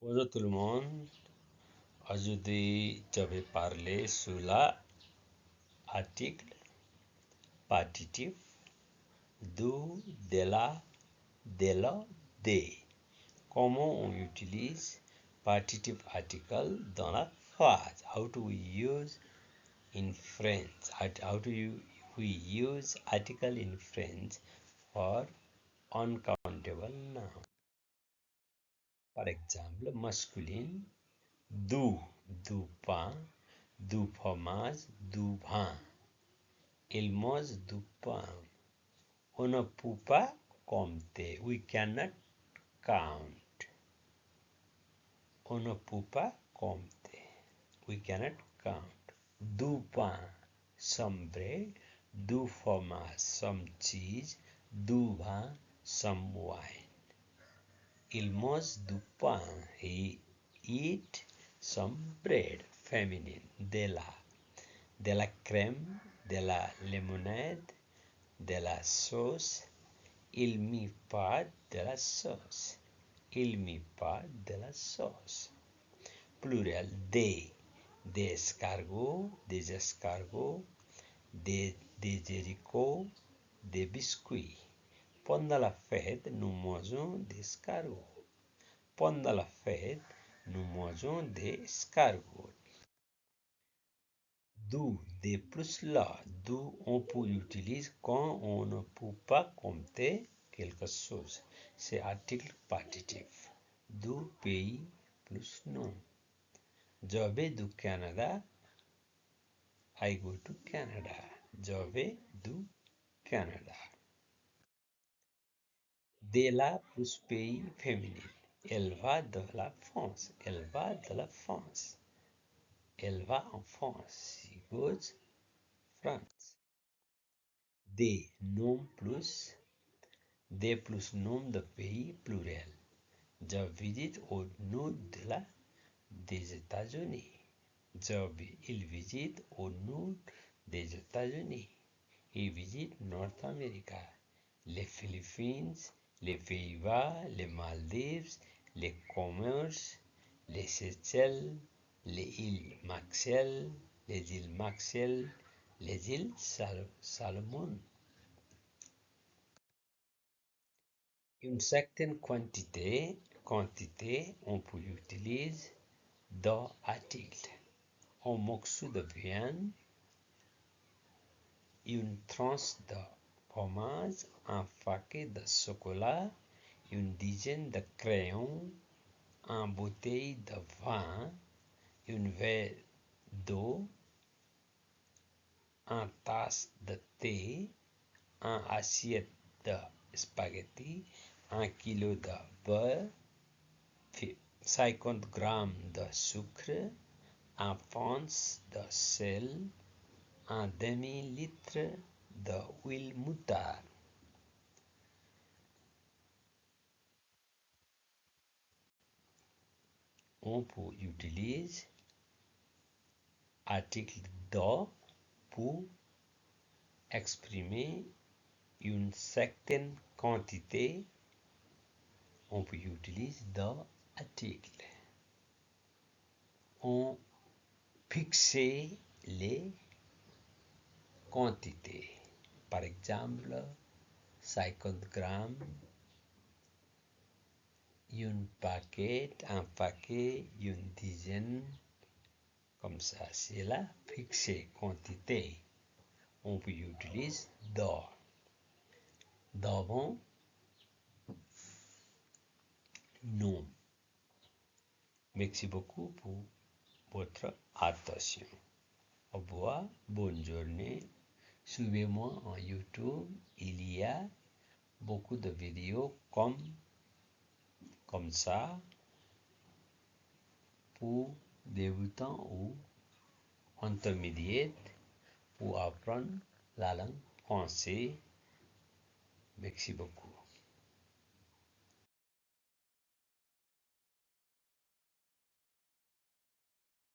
Bonjour tout le monde. Aujourd'hui, je vais parler sur l'article partitif du, de la, des. Comment on utilise partitive article dans la phrase. How do we use in French? How do we use article in French for uncountable noun? Par exemple, masculine, du, du pain, du fromage, du vin. Il mange du pain. On ne peut pas compter. We cannot count. On ne peut pas compter. We cannot count. Du pain, some bread. Du fromage, some cheese. Du vin, some wine. Il mange du pain. He eat some bread. Feminine, de la crème, de la limonade, de la sauce. Il me pas de la sauce. Il me pas de la sauce. Pluriel, des escargots, des haricots, des biscuits. Pendant la fête, nous mangeons des escargots. Pendant la fête, nous mangeons des escargots. De plus là, on peut utiliser quand on ne peut pas compter quelque chose. C'est article partitif. Du pays plus nom. Je vais du Canada. I go to Canada. Je vais du Canada. De la plus pays féminin. Elle va de la France. Elle va de la France. Elle va en France. She goes France. Des nom plus nom de pays pluriel. Je visite au nord des États-Unis. Il visite au nord des États-Unis. Il visite North America. Les Philippines, les Pays-Bas, les Maldives, les Comores, les Seychelles, les îles Marshall, les îles Salomon. Une certaine quantité, on peut utiliser dans article. Un morceau de viande, une tranche de fromage, un paquet de chocolat, une dizaine de crayons, une bouteille de vin, une verre d'eau, une tasse de thé, une assiette de spaghetti, 1 kilo de beurre, 50 grammes de sucre, 1 once de sel, 1 demi-litre d'huile moutarde. On peut utiliser article de pour exprimer une certaine quantité. On peut utiliser dans article. On fixe les quantités. Par exemple, 50 grammes, un paquet, une dizaine, comme ça. C'est la fixée quantité. On peut utiliser dans. Devant, non. Merci beaucoup pour votre attention. Au revoir, bonne journée. Suivez-moi en YouTube. Il y a beaucoup de vidéos comme ça pour débutants ou intermédiaires pour apprendre la langue française. Merci beaucoup.